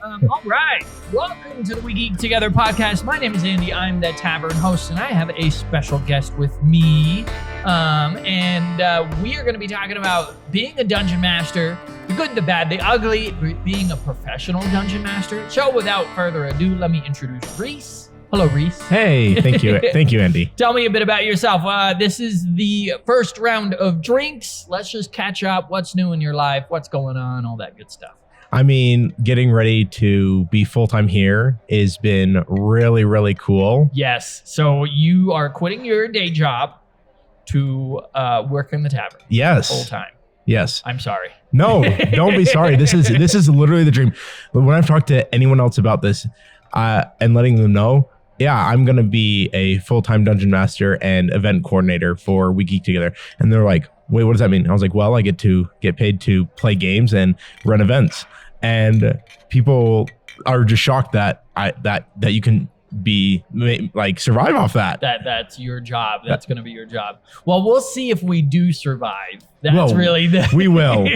All right. Welcome to the We Geek Together podcast. My name is Andy. I'm the tavern host, and I have a special guest with me. We are going to be talking about being a dungeon master, the good, the bad, the ugly, being a professional dungeon master. So without further ado, let me introduce Rhees. Hello, Rhees. Hey, thank you. Thank you, Andy. Tell me a bit about yourself. This is the first round of drinks. Let's just catch up. What's new in your life? What's going on? All that good stuff. I mean, getting ready to be full-time here has been really, really cool. Yes. So you are quitting your day job to work in the tavern. Yes. Full time. Yes. I'm sorry. No, don't be sorry. This is literally the dream. But when I've talked to anyone else about this and letting them know, yeah, I'm going to be a full-time dungeon master and event coordinator for We Geek Together. And they're like, wait, what does that mean? I was like, well, I get paid to play games and run events. And people are just shocked that you can be like survive off that. That's your job. That's going to be your job. Well, we'll see if we do survive. That's really we will.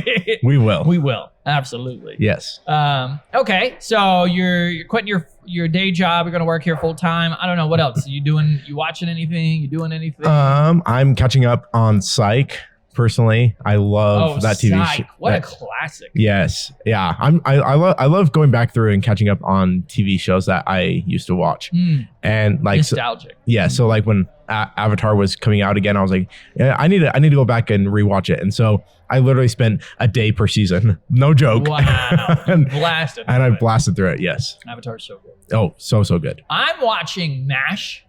We will. We will. Absolutely. Yes. Okay. So you're quitting your day job. You're going to work here full time. I don't know what else. You watching anything? You doing anything? I'm catching up on Psych. Personally, I love that TV show. What a classic! Yes, yeah. I love going back through and catching up on TV shows that I used to watch, and like nostalgic. So like when Avatar was coming out again, I was like, yeah, I need to go back and rewatch it, and so I literally spent a day per season. No joke. Wow, blasted. And I blasted through it. Yes, Avatar's so good. Oh, so good. I'm watching MASH.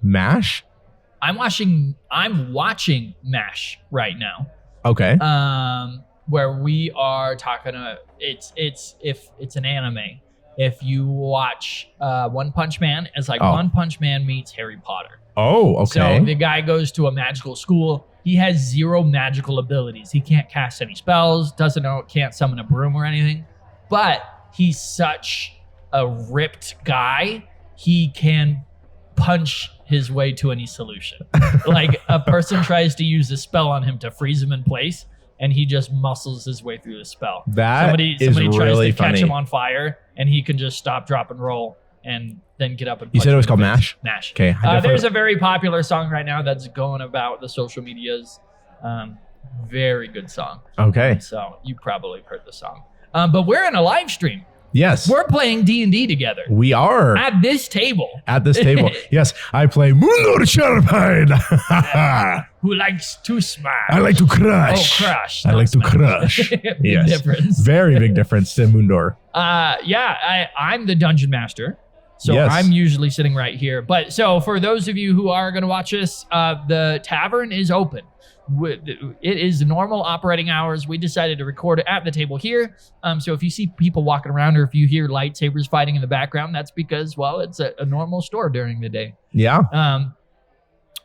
MASH. I'm watching MASH right now. Okay. Where we are talking it's an anime. If you watch One Punch Man, it's like One Punch Man meets Harry Potter. Oh, okay. So the guy goes to a magical school. He has 0 magical abilities. He can't cast any spells, can't summon a broom or anything. But he's such a ripped guy, he can punch his way to any solution. Like a person tries to use a spell on him to freeze him in place, and he just muscles his way through the spell. Somebody tries to catch him on fire, and he can just stop, drop, and roll, and then get up and punch. You said it was called MASH? MASH. Okay. There's a very popular song right now that's going about the social medias. Very good song. Okay. So you probably heard the song. But we're in a live stream. Yes. We're playing D&D together. We are. At this table. Yes. I play Mundo Sharpine. Who likes to smash. I like to crush. Oh, crush. I like to crush. Big difference. Very big difference to Mundor. I'm the dungeon master. So yes. I'm usually sitting right here. But so for those of you who are going to watch this, the tavern is open. It is normal operating hours. We decided to record it at the table here. So if you see people walking around or if you hear lightsabers fighting in the background, that's because, well, it's a normal store during the day. Yeah.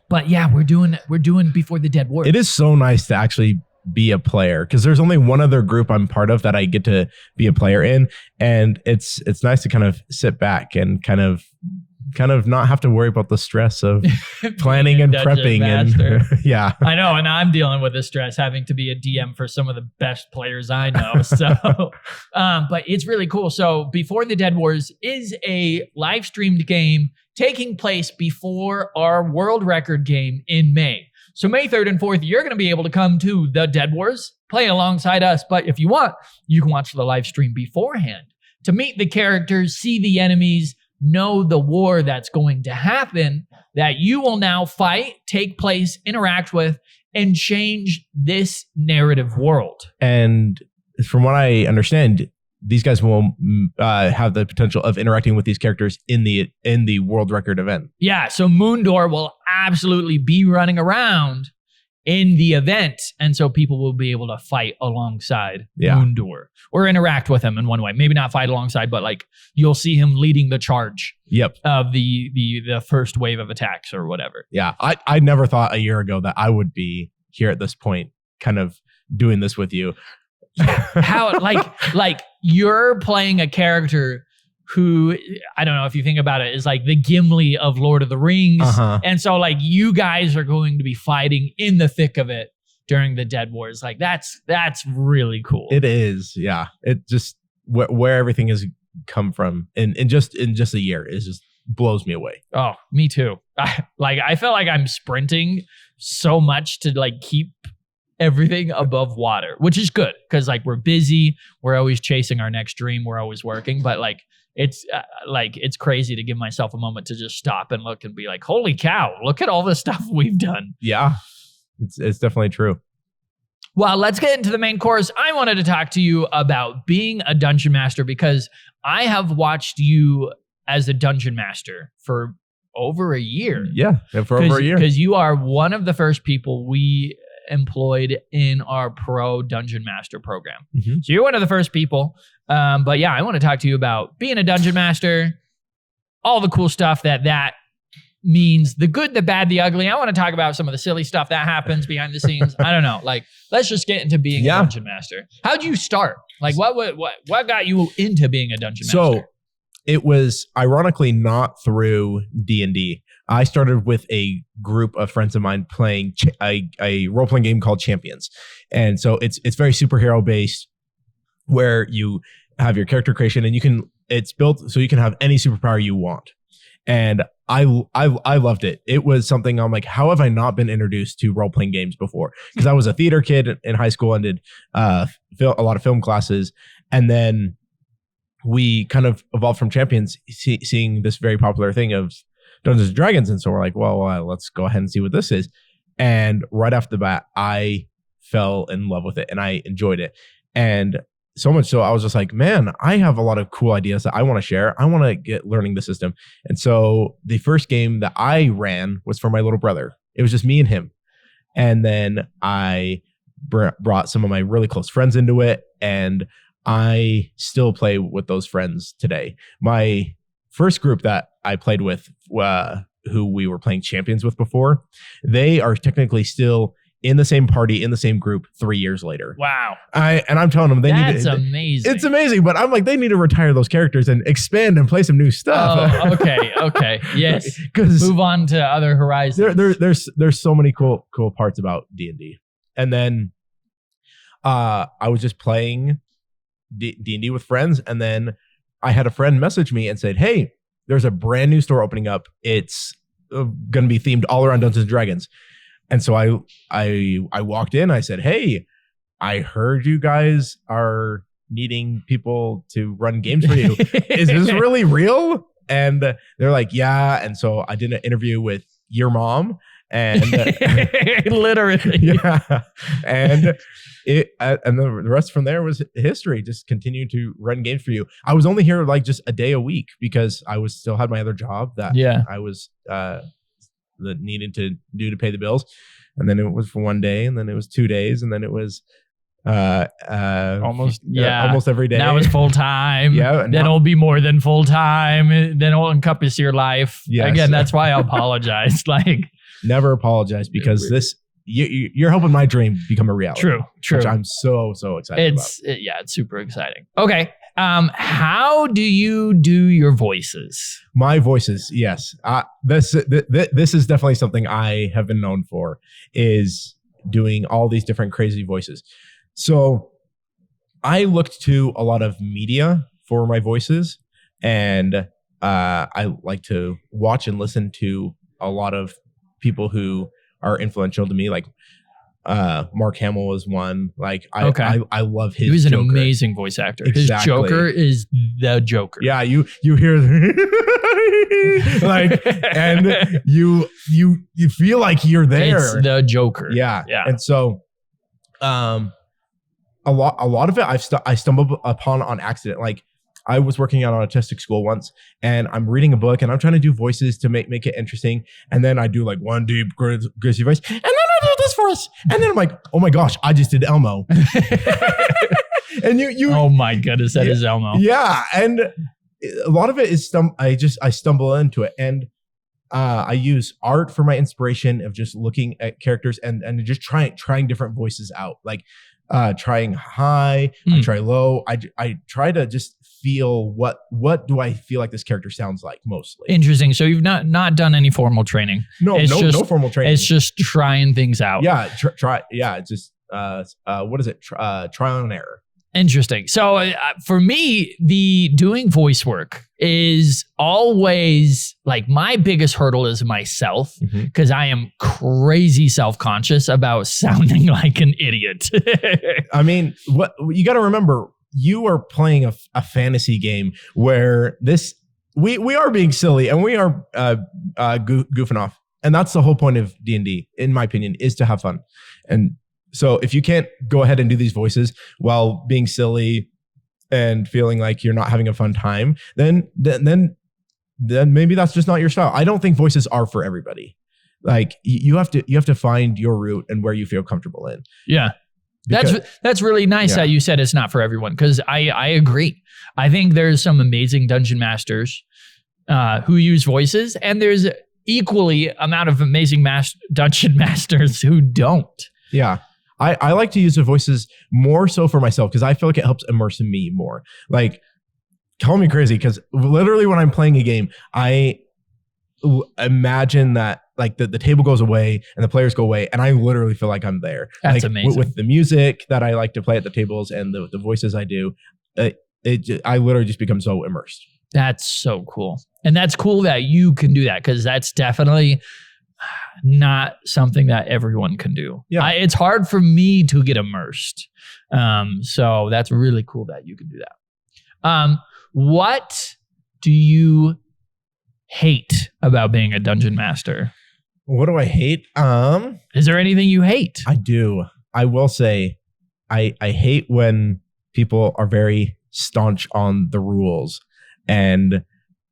But yeah, we're doing Before the Dead Wars. It is so nice to actually be a player because there's only one other group I'm part of that I get to be a player in. And it's nice to kind of sit back and kind of not have to worry about the stress of planning and prepping. And yeah, I know. And I'm dealing with the stress having to be a DM for some of the best players I know. So, but it's really cool. So Before the Dead Wars is a live streamed game taking place before our world record game in May. So May 3rd and 4th, you're going to be able to come to the Dead Wars, play alongside us. But if you want, you can watch the live stream beforehand to meet the characters, see the enemies, know the war that's going to happen, that you will now fight, take place, interact with, and change this narrative world. And from what I understand, these guys will have the potential of interacting with these characters in the world record event. Yeah, so Moondor will absolutely be running around in the event, and so people will be able to fight alongside Moondor or interact with him in one way. Maybe not fight alongside, but like you'll see him leading the charge. Yep. Of the first wave of attacks or whatever. Yeah, I never thought a year ago that I would be here at this point, kind of doing this with you. Yeah, how like you're playing a character who, I don't know if you think about it, is like the Gimli of Lord of the Rings. And so like you guys are going to be fighting in the thick of it during the Dead Wars. Like that's really cool. It is. Yeah. where everything has come from in just a year is just blows me away. Oh, me too. I feel like I'm sprinting so much to like keep everything above water, which is good because like we're busy, we're always chasing our next dream, we're always working, but like it's crazy to give myself a moment to just stop and look and be like, holy cow, look at all the stuff we've done. Yeah, it's definitely true. Well, let's get into the main course. I wanted to talk to you about being a dungeon master because I have watched you as a dungeon master for over a year. Yeah, for over a year. Because you are one of the first people we employed in our pro dungeon master program. Mm-hmm. So you're one of the first people. But yeah, I want to talk to you about being a dungeon master, all the cool stuff that means, the good, the bad, the ugly. I want to talk about some of the silly stuff that happens behind the scenes. I don't know. Like, let's just get into being a dungeon master. How'd you start? Like, what got you into being a dungeon master? So it was ironically not through D&D. I started with a group of friends of mine playing a role-playing game called Champions. And so it's very superhero based, where you have your character creation and it's built so you can have any superpower you want. And I loved it. It was something I'm like, how have I not been introduced to role-playing games before? Because I was a theater kid in high school and did a lot of film classes. And then we kind of evolved from Champions, seeing this very popular thing of Dungeons and Dragons. And so we're like, well, let's go ahead and see what this is. And right off the bat, I fell in love with it and I enjoyed it. And so much so I was just like, man, I have a lot of cool ideas that I want to share. I want to get learning the system. And so the first game that I ran was for my little brother. It was just me and him. And then I brought some of my really close friends into it. And I still play with those friends today. My first group that I played with, who we were playing Champions with before, they are technically still in the same party, in the same group 3 years later. Wow. I'm telling them that's amazing. It's amazing, but I'm like, they need to retire those characters and expand and play some new stuff. Oh, okay. Yes. Move on to other horizons. There's so many cool parts about D&D. And then I was just playing D&D with friends, and then I had a friend message me and said, hey, there's a brand new store opening up. It's going to be themed all around Dungeons and Dragons. And so I walked in, I said, hey, I heard you guys are needing people to run games for you. Is this really real? And they're like, yeah. And so I did an interview with your mom, and literally, yeah. And the rest from there was history. Just continue to run games for you. I was only here like just a day a week because I was still had my other job that I was that needed to do to pay the bills. And then it was for 1 day, and then it was 2 days, and then it was almost every day. Now it's full time. Yeah. Then it'll be more than full time. Then it'll encompass your life. Yes. Again, that's why I apologize. Like, never apologize, because this you're helping my dream become a reality. True. Which I'm so excited about. It's super exciting. Okay. How do you do your voices? My voices, yes. This is definitely something I have been known for, is doing all these different crazy voices. So I looked to a lot of media for my voices, and I like to watch and listen to a lot of people who are influential to me, like Mark Hamill is one. Like I love his. He was an Joker. Amazing voice actor. Exactly. His Joker is the Joker. Yeah, you hear like, and you feel like you're there. It's the Joker. Yeah. And so, a lot of it I stumbled upon on accident. Like, I was working at an autistic school once, and I'm reading a book, and I'm trying to do voices to make it interesting. And then I do like one deep, gritty voice, and then I do this voice, and then I'm like, oh my gosh, I just did Elmo. And you oh my goodness, that is Elmo. Yeah, and a lot of it is I stumble into it, and I use art for my inspiration of just looking at characters and just trying different voices out, like trying high, I try low. I try to just feel what do I feel like this character sounds like mostly. Interesting. So you've not done any formal training. No formal training. It's just trying things out. Yeah, try. Yeah, it's just what is it? Trial and error. Interesting. So for me, the doing voice work is always like my biggest hurdle is myself because I am crazy self-conscious about sounding like an idiot. I mean, what you got to remember, you are playing a fantasy game where we are being silly and we are goofing off. And that's the whole point of D&D, in my opinion, is to have fun. And so if you can't go ahead and do these voices while being silly and feeling like you're not having a fun time, then maybe that's just not your style. I don't think voices are for everybody. Like you have to find your route and where you feel comfortable in. Yeah. That's really nice that you said it's not for everyone, because I agree. I think there's some amazing dungeon masters who use voices, and there's equally amount of amazing dungeon masters who don't. Yeah. I like to use the voices more so for myself because I feel like it helps immerse me more. Like, call me crazy, because literally when I'm playing a game, I imagine that like the table goes away and the players go away, and I literally feel like I'm there. That's like, amazing. With the music that I like to play at the tables and the voices I do, I literally just become so immersed. That's so cool. And that's cool that you can do that, because that's definitely not something that everyone can do. Yeah. It's hard for me to get immersed. So that's really cool that you can do that. What do you hate about being a dungeon master? What do I hate? Is there anything you hate? I do. I will say I hate when people are very staunch on the rules. And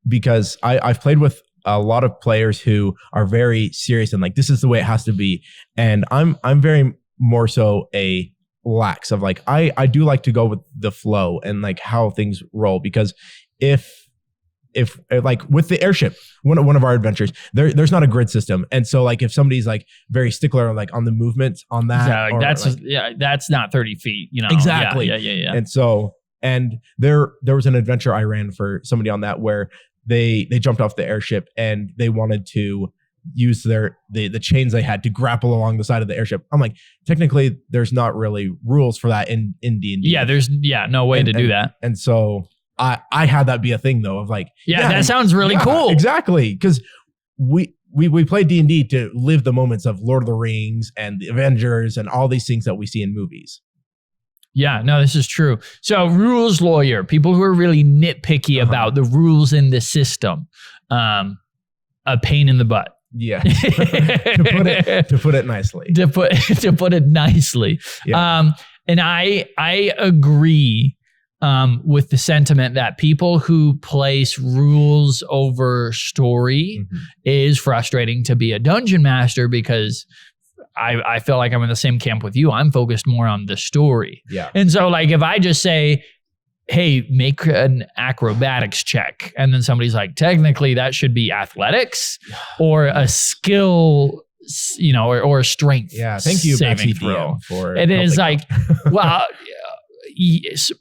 because I've played with a lot of players who are very serious and like, this is the way it has to be. And I'm very more so a lax of like, I do like to go with the flow and like how things roll, because if like with the airship, one of our adventures, there's not a grid system. And so like, if somebody's like very stickler like on the movements on that, that's not 30 feet, you know? Exactly. Yeah. And so, and there was an adventure I ran for somebody on that where they jumped off the airship and they wanted to use the chains they had to grapple along the side of the airship. I'm like, technically there's not really rules for that in D&D. Yeah, there's no way to do that. And so I had that be a thing though of like, that sounds really cool. Exactly. Because we play D&D to live the moments of Lord of the Rings and the Avengers and all these things that we see in movies. Yeah, no, this is true. So rules lawyer, people who are really nitpicky about the rules in the system, a pain in the butt. Yeah, to put it nicely. To put it nicely. Yeah. And I agree with the sentiment that people who place rules over story is frustrating to be a dungeon master, because I feel like I'm in the same camp with you. I'm focused more on the story. Yeah. And so like, if I just say, hey, make an acrobatics check, and then somebody's like, technically that should be athletics or a skill, you know, or a strength. Yeah. Thank you, saving throw. For it is like, well,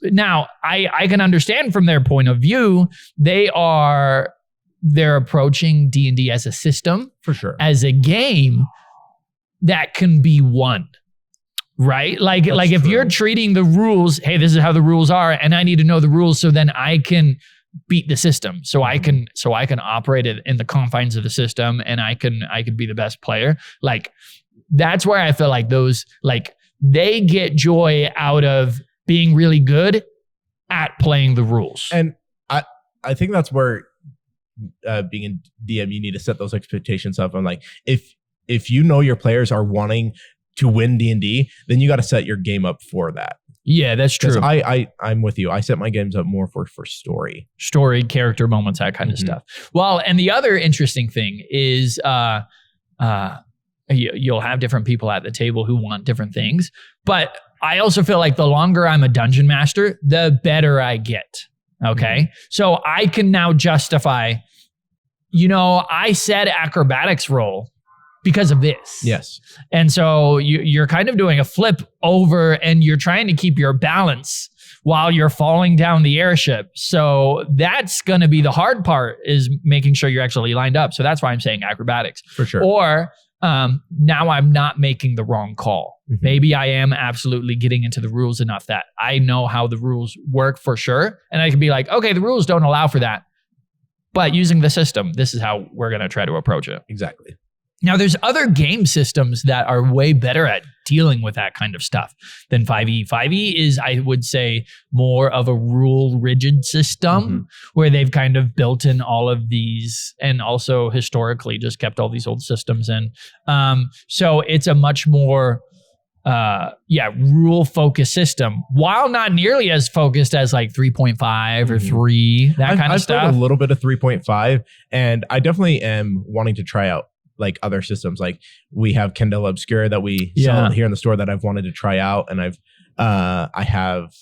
now I can understand from their point of view, they're approaching D&D as a system, for sure, as a game that can be won, right? Like if you're treating the rules, hey, this is how the rules are, and I need to know the rules so then I can beat the system. So I can operate it in the confines of the system, and I can be the best player. Like, that's where I feel like those, like, they get joy out of being really good at playing the rules. And I think that's where being a DM, you need to set those expectations up. I'm like, if you know your players are wanting to win D&D, then you got to set your game up for that. Yeah, that's true. I'm with you. I set my games up more for story, character moments, that kind of stuff. Well, and the other interesting thing is you'll have different people at the table who want different things. But I also feel like the longer I'm a dungeon master, the better I get. Okay. So I can now justify, I said acrobatics roll because of this. Yes. And so you're kind of doing a flip over, and you're trying to keep your balance while you're falling down the airship. So that's going to be the hard part, is making sure you're actually lined up. So that's why I'm saying acrobatics. For sure. Or now I'm not making the wrong call. Maybe I am absolutely getting into the rules enough that I know how the rules work for sure. And I can be like, okay, the rules don't allow for that. But using the system, this is how we're going to try to approach it. Exactly. Now, there's other game systems that are way better at dealing with that kind of stuff than 5e. 5e is, I would say, more of a rule-rigid system where they've kind of built in all of these and also historically just kept all these old systems in. So it's a much more rule-focused system, while not nearly as focused as like 3.5 or 3, that kind of stuff. I've played a little bit of 3.5, and I definitely am wanting to try out like other systems. Like we have Candela Obscura that we sell here in the store that I've wanted to try out, and I have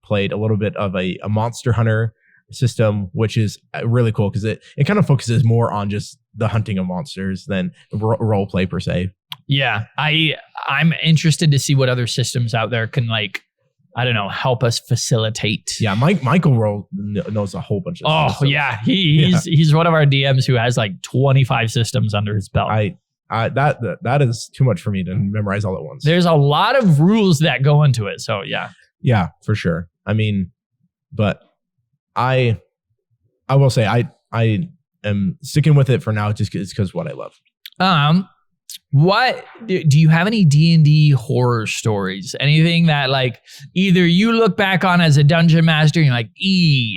played a little bit of a Monster Hunter system, which is really cool because it kind of focuses more on just the hunting of monsters than role play per se. Yeah, I'm interested to see what other systems out there can, like, I don't know, help us facilitate. Yeah, Michael knows a whole bunch of systems. Yeah, he's one of our DMs who has like 25 systems under his belt. That is too much for me to memorize all at once. There's a lot of rules that go into it, so yeah. Yeah, for sure. I mean, but I will say I am sticking with it for now just because what I love. What do you have any D&D horror stories? Anything that like either you look back on as a dungeon master and you're like,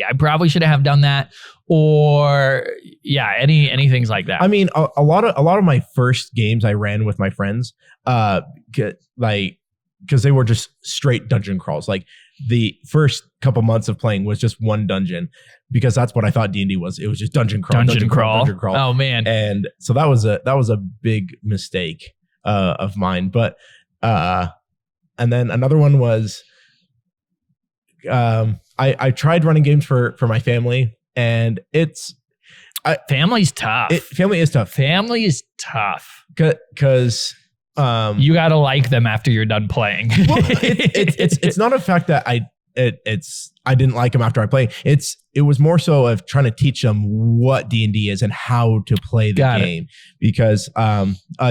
I probably should have done that, or any things like that? I mean, a lot of my first games I ran with my friends, like because they were just straight dungeon crawls. Like the first couple months of playing was just one dungeon, because that's what I thought D&D was. It was just dungeon crawl. Oh man. And so that was a big mistake of mine. But and then another one was I tried running games for my family, and family's tough. Family is tough. Family is tough. Because you gotta like them after you're done playing. Well, it's not a fact that I didn't like them after I played. It was more so of trying to teach them what D&D is and how to play the game. Because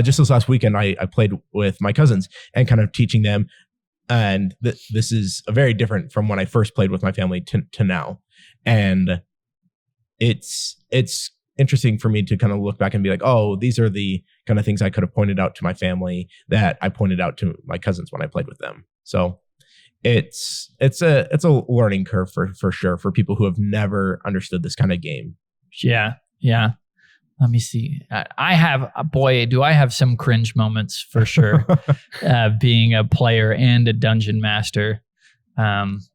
just this last weekend, I played with my cousins and kind of teaching them. And this is very different from when I first played with my family to now. And it's interesting for me to kind of look back and be like, oh, these are the kind of things I could have pointed out to my family that I pointed out to my cousins when I played with them. So it's a learning curve for sure for people who have never understood this kind of game. Yeah. Let me see. I have some cringe moments for sure. Being a player and a dungeon master. But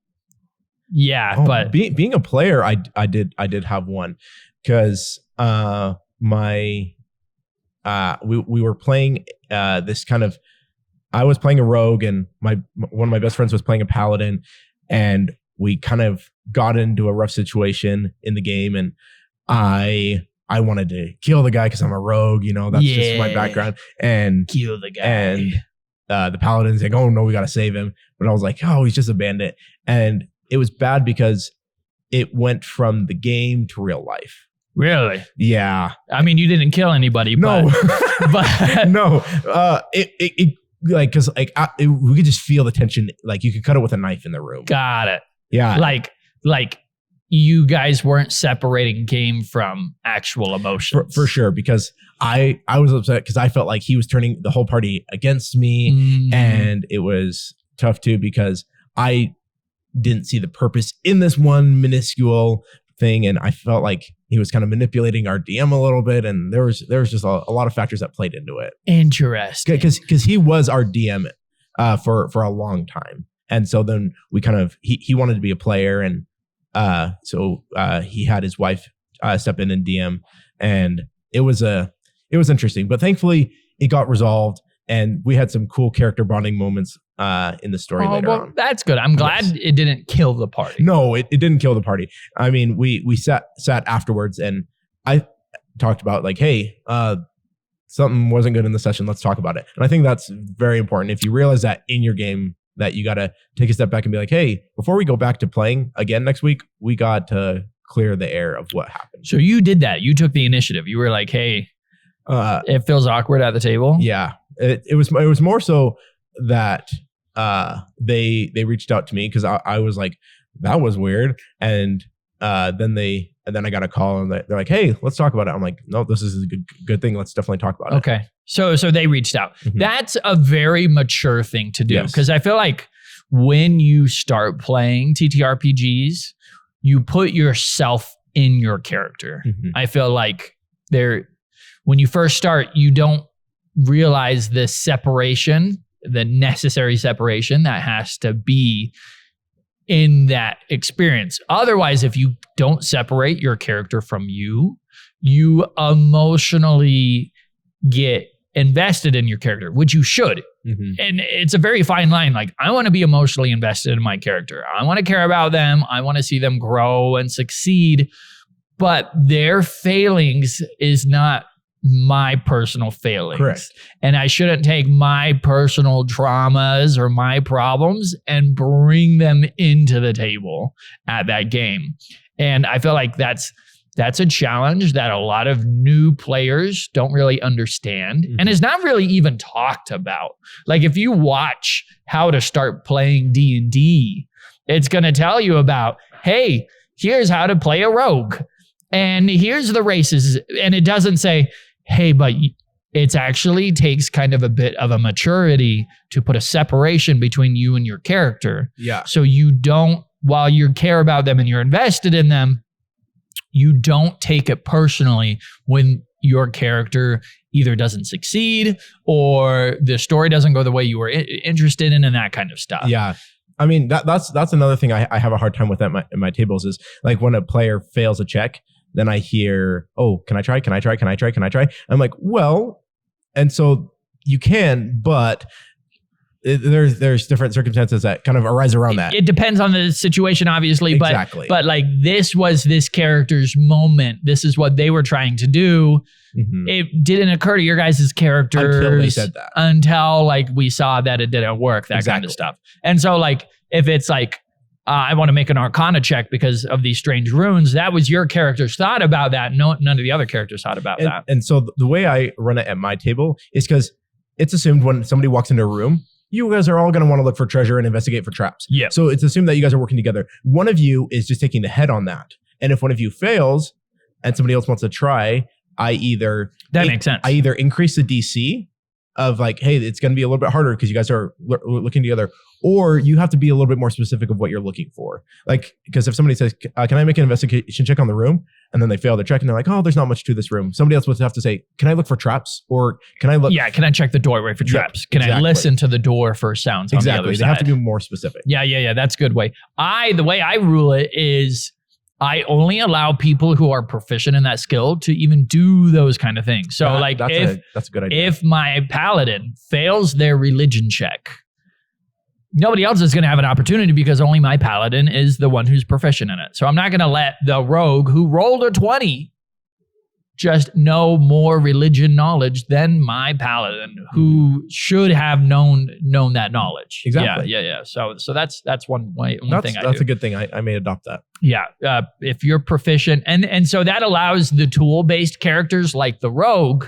being a player, I did have one, because we were playing this kind of. I was playing a rogue, and one of my best friends was playing a paladin, and we kind of got into a rough situation in the game, and I wanted to kill the guy because I'm a rogue, that's just my background, and kill the guy. And the paladin's like, oh no, we got to save him. But I was like, oh, he's just a bandit. And it was bad because it went from the game to real life. Really? Yeah. I mean, you didn't kill anybody. No, but no. It like, because like we could just feel the tension. Like you could cut it with a knife in the room. Got it. Yeah. Like you guys weren't separating game from actual emotions. For sure, because I was upset because I felt like he was turning the whole party against me, and it was tough too because I didn't see the purpose in this one minuscule thing, and I felt like he was kind of manipulating our DM a little bit, and there was just a lot of factors that played into it. Interesting, because he was our DM for a long time, and so then we kind of he wanted to be a player, and so he had his wife step in and DM, and it was interesting, but thankfully it got resolved, and we had some cool character bonding moments in the story later on. That's good. I'm glad it didn't kill the party. No, it didn't kill the party. I mean, we sat afterwards, and I talked about like, hey, something wasn't good in the session. Let's talk about it. And I think that's very important. If you realize that in your game, that you got to take a step back and be like, hey, before we go back to playing again next week, we got to clear the air of what happened. So you did that. You took the initiative. You were like, hey, It feels awkward at the table. Yeah, it was more so that they reached out to me because I was like, that was weird, and then I got a call and they're like, hey, let's talk about it. I'm like, no, this is a good thing. Let's definitely talk about it. Okay, so they reached out. Mhm. That's a very mature thing to do Yes. because I feel like when you start playing TTRPGs, you put yourself in your character. Mhm. I feel like when you first start, you don't realize the separation, the necessary separation that has to be in that experience. Otherwise, if you don't separate your character from you, you emotionally get invested in your character, which you should. Mhm. And it's a very fine line. Like, I want to be emotionally invested in my character. I want to care about them. I want to see them grow and succeed. But their failings is not my personal failings. Correct. And I shouldn't take my personal traumas or my problems and bring them into the table at that game. And I feel like that's a challenge that a lot of new players don't really understand and is not really even talked about. Like, if you watch how to start playing D&D, it's going to tell you about, hey, here's how to play a rogue. And here's the races. And it doesn't say, hey, but it actually takes kind of a bit of a maturity to put a separation between you and your character. Yeah. So you don't, while you care about them and you're invested in them, you don't take it personally when your character either doesn't succeed or the story doesn't go the way you were interested in and that kind of stuff. Yeah. I mean, that's another thing I have a hard time with at my tables is like when a player fails a check, then I hear, oh, can I try? I'm like, well, and so you can, but there's different circumstances that kind of arise around that. It depends on the situation, obviously, Exactly. but like this was this character's moment. This is what they were trying to do. Mhm. It didn't occur to your guys' characters Until they said that. until like we saw that it didn't work, that kind of Exactly. stuff. And so like if it's like, I want to make an Arcana check because of these strange runes, that was your character's thought about that. No, none of the other characters thought about that. And so the way I run it at my table is because it's assumed when somebody walks into a room, you guys are all going to want to look for treasure and investigate for traps. Yeah. So it's assumed that you guys are working together. One of you is just taking the head on that. And if one of you fails and somebody else wants to try, That makes sense. I either increase the DC of like, hey, it's going to be a little bit harder because you guys are looking together, or you have to be a little bit more specific of what you're looking for. Like, because if somebody says, can I make an investigation check on the room? And then they fail their check and they're like, oh, there's not much to this room. Somebody else would have to say, can I look for traps? Or can I look? Yeah, can I check the doorway for traps? Can I exactly. listen to the door for sounds on the other Exactly. side? They have to be more specific. Yeah. That's a good way. The way I rule it is I only allow people who are proficient in that skill to even do those kind of things. So that's a good idea. If my paladin fails their religion check, nobody else is going to have an opportunity because only my paladin is the one who's proficient in it. So I'm not going to let the rogue who rolled a 20 just know more religion knowledge than my paladin who should have known that knowledge. Exactly. Yeah. So that's one thing I do. That's a good thing. I may adopt that. Yeah. If you're proficient and so that allows the tool-based characters like the rogue,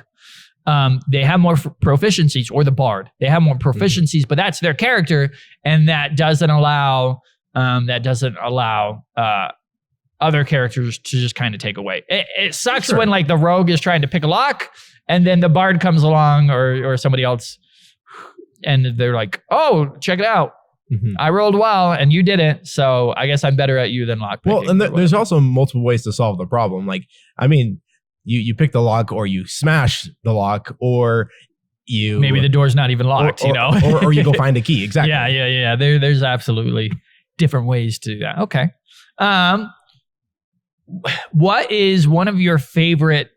they have more proficiencies, or the bard. They have more proficiencies, but that's their character, and that doesn't allow other characters to just kind of take away. It sucks when like the rogue is trying to pick a lock, and then the bard comes along or somebody else, and they're like, "Oh, check it out! I rolled well, and you didn't. So I guess I'm better at you than lock picking." Well, and there's also multiple ways to solve the problem. Like, I mean, you pick the lock, or you smash the lock, or you maybe the door's not even locked, or you go find a key. Exactly. Yeah. There's absolutely different ways to do that. Okay. What is one of your favorite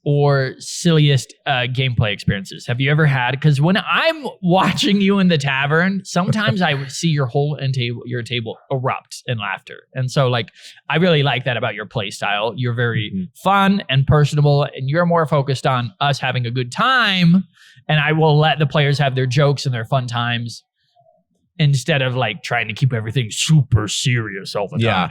or silliest gameplay experiences have you ever had? Because when I'm watching you in the tavern, sometimes I see your table erupt in laughter. And so like, I really like that about your play style. You're very fun and personable, and you're more focused on us having a good time. And I will let the players have their jokes and their fun times instead of like trying to keep everything super serious all the time.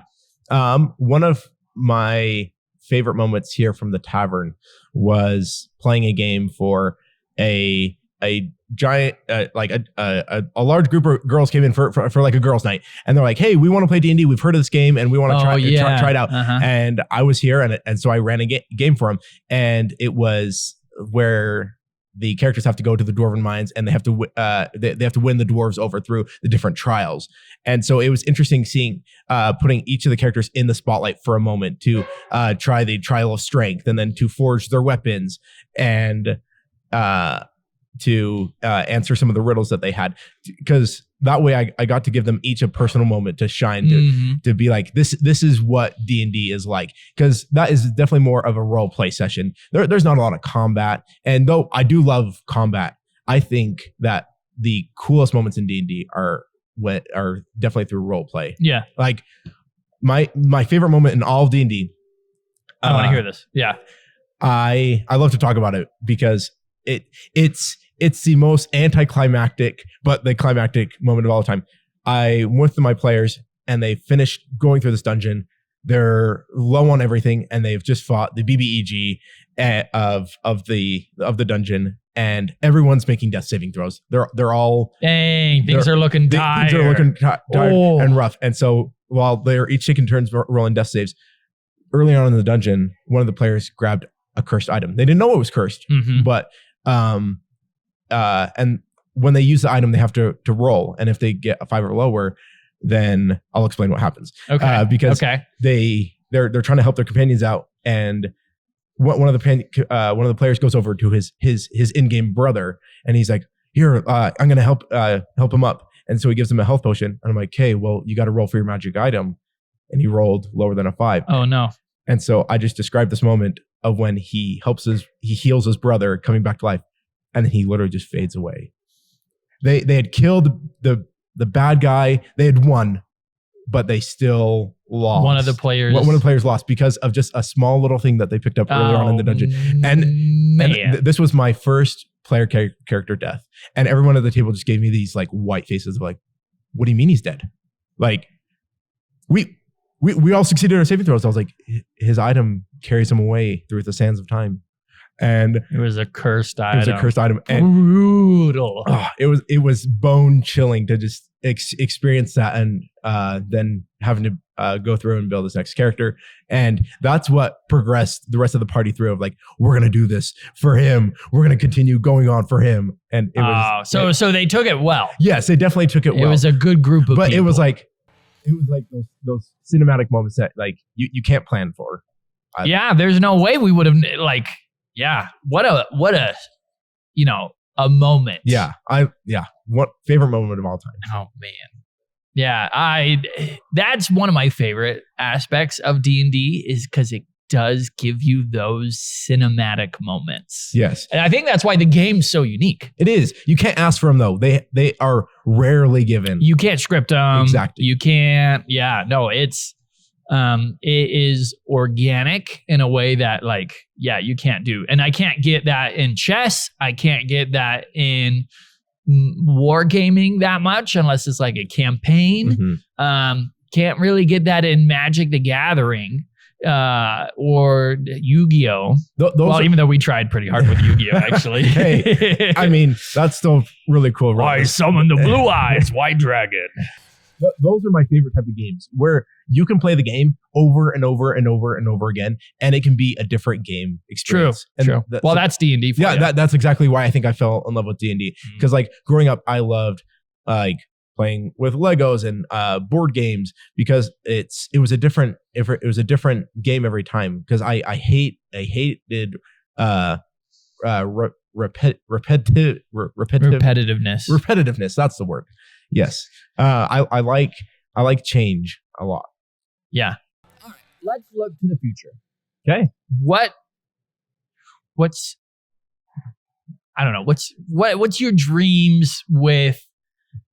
Yeah. One of my favorite moments here from the tavern was playing a game for a giant a large group of girls came in for like a girls' night, and they're like, "Hey, we want to play D&D. We've heard of this game, and we want to try it out." And I was here, and so I ran a game for them, and it was where the characters have to go to the dwarven mines, and they have to they have to win the dwarves over through the different trials. And so it was interesting seeing putting each of the characters in the spotlight for a moment to try the trial of strength, and then to forge their weapons, and to answer some of the riddles that they had, because that way I got to give them each a personal moment to shine, to be like, this is what D&D is like, because that is definitely more of a role play session. There's not a lot of combat, and though I do love combat, I think that the coolest moments in D&D are definitely through role play. Yeah, like my favorite moment in all of D&D. I want to hear this. Yeah, I love to talk about it because it's the most anticlimactic, but the climactic moment of all time. I went with my players, and they finished going through this dungeon. They're low on everything, and they've just fought the BBEG of the dungeon, and everyone's making death saving throws. They're all things are looking tired. Things are looking tired and rough. And so while they're each taking turns rolling death saves, early on in the dungeon, one of the players grabbed a cursed item. They didn't know it was cursed, but and when they use the item, they have to roll, and if they get a 5 or lower, then I'll explain what happens. Because they're trying to help their companions out, and one of the players goes over to his in-game brother, and he's like, "Here, I'm gonna help him up," and so he gives him a health potion, and I'm like, "Okay, well, you got to roll for your magic item," and he rolled lower than a 5. Oh no! And so I just described this moment of when he heals his brother coming back to life, and then he literally just fades away. They had killed the bad guy. They had won, but they still lost. One of the players lost because of just a small little thing that they picked up earlier on in the dungeon. And this was my first player character death, and everyone at the table just gave me these like white faces of like, "What do you mean he's dead?" Like we all succeeded in our saving throws. I was like, his item carries him away through the sands of time. And it was a cursed item. And brutal. It was bone chilling to just experience that, and then having to go through and build this next character. And that's what progressed the rest of the party through, of like, we're going to do this for him. We're going to continue going on for him. And it was so they took it well. Yes, they definitely took it well. It was a good group of people. But it was like those cinematic moments that like you can't plan for. There's no way we would have like. Yeah. What a a moment. What favorite moment of all time? Oh man. Yeah, that's one of my favorite aspects of D&D is because it does give you those cinematic moments. Yes. And I think that's why the game's so unique. It is. You can't ask for them though. They are rarely given. You can't script them. Exactly. You can't. Yeah, no, it is organic in a way that like, you can't do. And I can't get that in chess. I can't get that in wargaming that much unless it's like a campaign. Can't really get that in Magic the Gathering or Yu-Gi-Oh. Even though we tried pretty hard with Yu-Gi-Oh, actually. Hey, I mean, that's still really cool. I summon the blue eyes white dragon. Those are my favorite type of games where you can play the game over and over and over and over again, and it can be a different game experience. True. That's D&D. That's exactly why I think I fell in love with D&D. Because like growing up, I loved like playing with Legos and board games because it was a different game every time. Because I hated repetitiveness. That's the word. Yes. I like change a lot. Yeah. All right. Let's look to the future. Okay. What's I don't know. What's your dreams with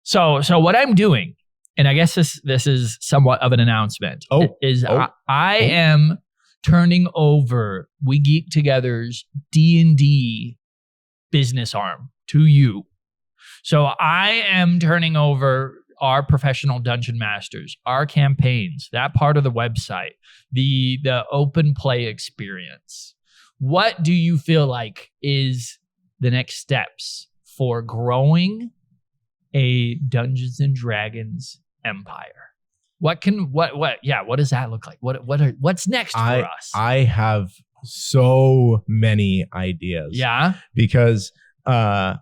so what I'm doing, and I guess this is somewhat of an announcement. I am turning over We Geek Together's D&D business arm to you. So I am turning over our professional dungeon masters, our campaigns, that part of the website, the open play experience. What do you feel like is the next steps for growing a Dungeons and Dragons empire? What does that look like? What's next for us? I have so many ideas. Yeah. Because I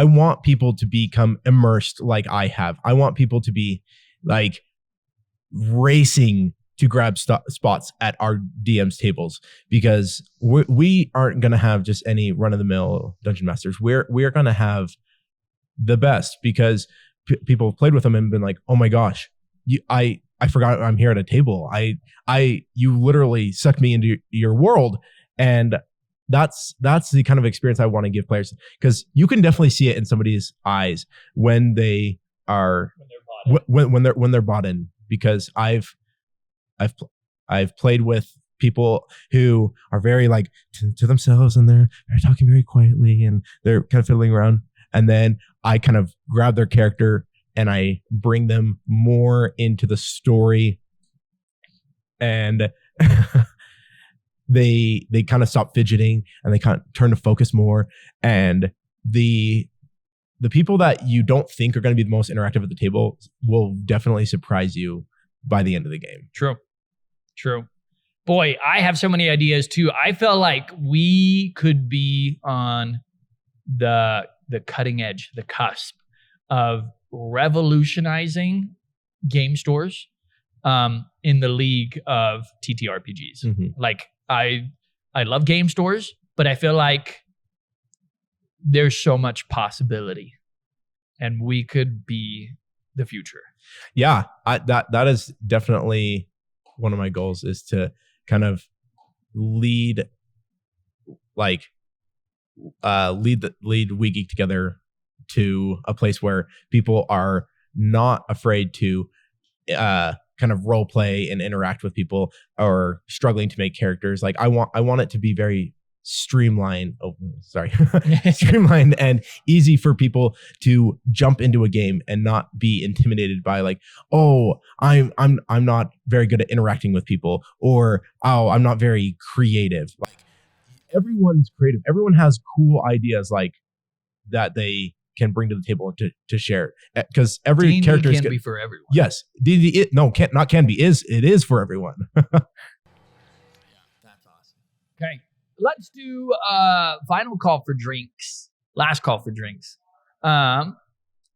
want people to become immersed like I have. I want people to be like racing to grab spots at our DM's tables, because we aren't going to have just any run-of-the-mill dungeon masters. We're going to have the best, because people have played with them and been like, oh my gosh, I forgot I'm here at a table. You literally sucked me into your world. And that's the kind of experience I want to give players, because you can definitely see it in somebody's eyes when they're bought in, because I've played with people who are very like to themselves, and they're talking very quietly and they're kind of fiddling around, and then I kind of grab their character and I bring them more into the story, and they kind of stop fidgeting and they kind of turn to focus more. And the people that you don't think are going to be the most interactive at the table will definitely surprise you by the end of the game. True. Boy, I have so many ideas too. I feel like we could be on the cutting edge, the cusp of revolutionizing game stores in the league of TTRPGs. Mm-hmm. Like I love game stores, but I feel like there's so much possibility, and we could be the future. Yeah, that is definitely one of my goals, is to kind of lead We Geek together to a place where people are not afraid to kind of role play and interact with people, or struggling to make characters. Like I want it to be very streamlined. Streamlined and easy for people to jump into a game and not be intimidated by like, oh, I'm not very good at interacting with people, or oh, I'm not very creative. Like everyone's creative. Everyone has cool ideas like that they can bring to the table to share, because every D&D character can be for everyone. Yes, D&D it is for everyone. Yeah, that's awesome. Okay, let's do final call for drinks. Last call for drinks. I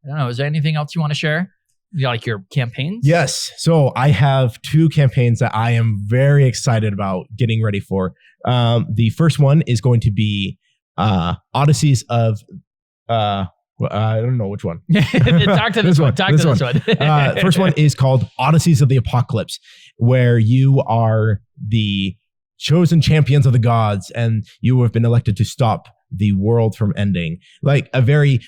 don't know. Is there anything else you want to share? You like your campaigns? Yes. So I have 2 campaigns that I am very excited about getting ready for. The first one is going to be Odysseys of I don't know which one. Talk to this one. First one is called Odysseys of the Apocalypse, where you are the chosen champions of the gods, and you have been elected to stop the world from ending. Like a very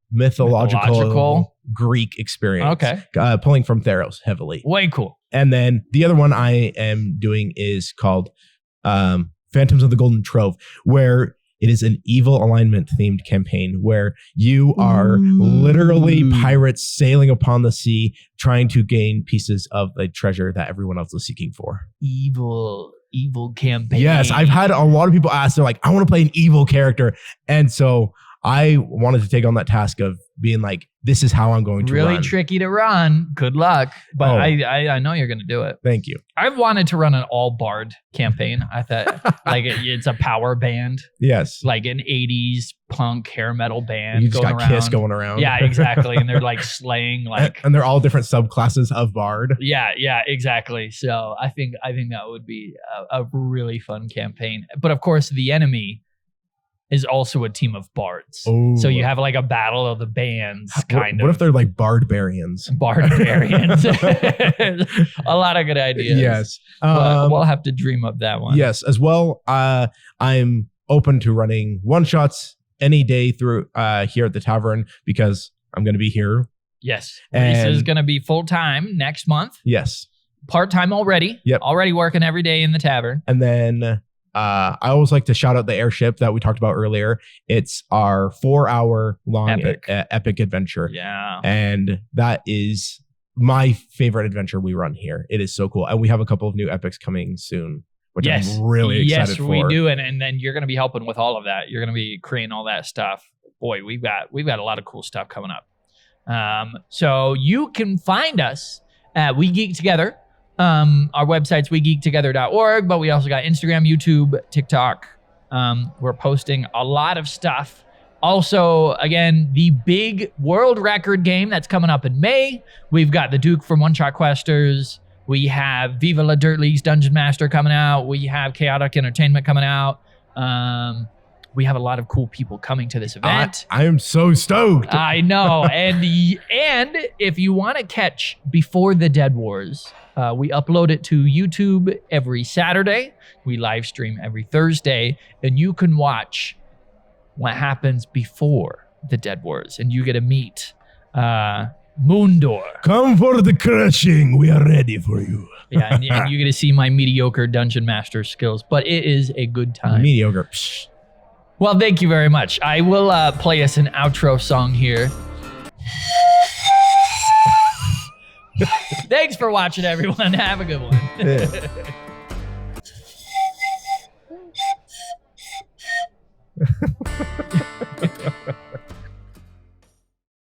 mythological Greek experience. Okay. Pulling from Theros heavily. Way cool. And then the other one I am doing is called Phantoms of the Golden Trove, where it is an evil alignment themed campaign where you are literally pirates sailing upon the sea, trying to gain pieces of the treasure that everyone else is seeking for. Evil campaign. Yes, I've had a lot of people ask, they're like, I want to play an evil character. And so I wanted to take on that task of being like, this is how I'm going to run. Really tricky to run. Good luck. But I know you're going to do it. Thank you. I've wanted to run an all bard campaign. I thought like it's a power band. Yes. Like an 80s punk hair metal band. You just got Kiss going around. Yeah, exactly. And they're like slaying like. And they're all different subclasses of bard. Yeah, exactly. So I think that would be a really fun campaign. But of course, the enemy is also a team of bards. Oh. So you have like a battle of the bands kind of. What if they're like barbarians? Barbarians. A lot of good ideas. Yes. But we'll have to dream up that one. Yes. As well, I'm open to running one-shots any day through here at the tavern, because I'm going to be here. Yes. Rhees is going to be full-time next month. Yes. Part-time already. Yep. Already working every day in the tavern. And then I always like to shout out the airship that we talked about earlier. It's our 4-hour long epic adventure. Yeah. And that is my favorite adventure we run here. It is so cool. And we have a couple of new epics coming soon, which I'm really excited for. Yes, we do. And then you're going to be helping with all of that. You're going to be creating all that stuff. Boy, we've got a lot of cool stuff coming up. So you can find us at We Geek Together. Our website's wegeektogether.org, but we also got Instagram, YouTube, TikTok. We're posting a lot of stuff. Also, again, the big world record game that's coming up in May. We've got the Duke from One Shot Questers. We have Viva La Dirt League's Dungeon Master coming out. We have Chaotic Entertainment coming out. We have a lot of cool people coming to this event. I am so stoked. I know. And if you want to catch Before the Dead Wars, we upload it to YouTube every Saturday. We live stream every Thursday. And you can watch what happens before the Dead Wars. And you get to meet Moondor. Come for the crushing. We are ready for you. Yeah, and you get to see my mediocre Dungeon Master skills. But it is a good time. Mediocre. Psh. Well, thank you very much. I will play us an outro song here. Thanks for watching, everyone. Have a good one.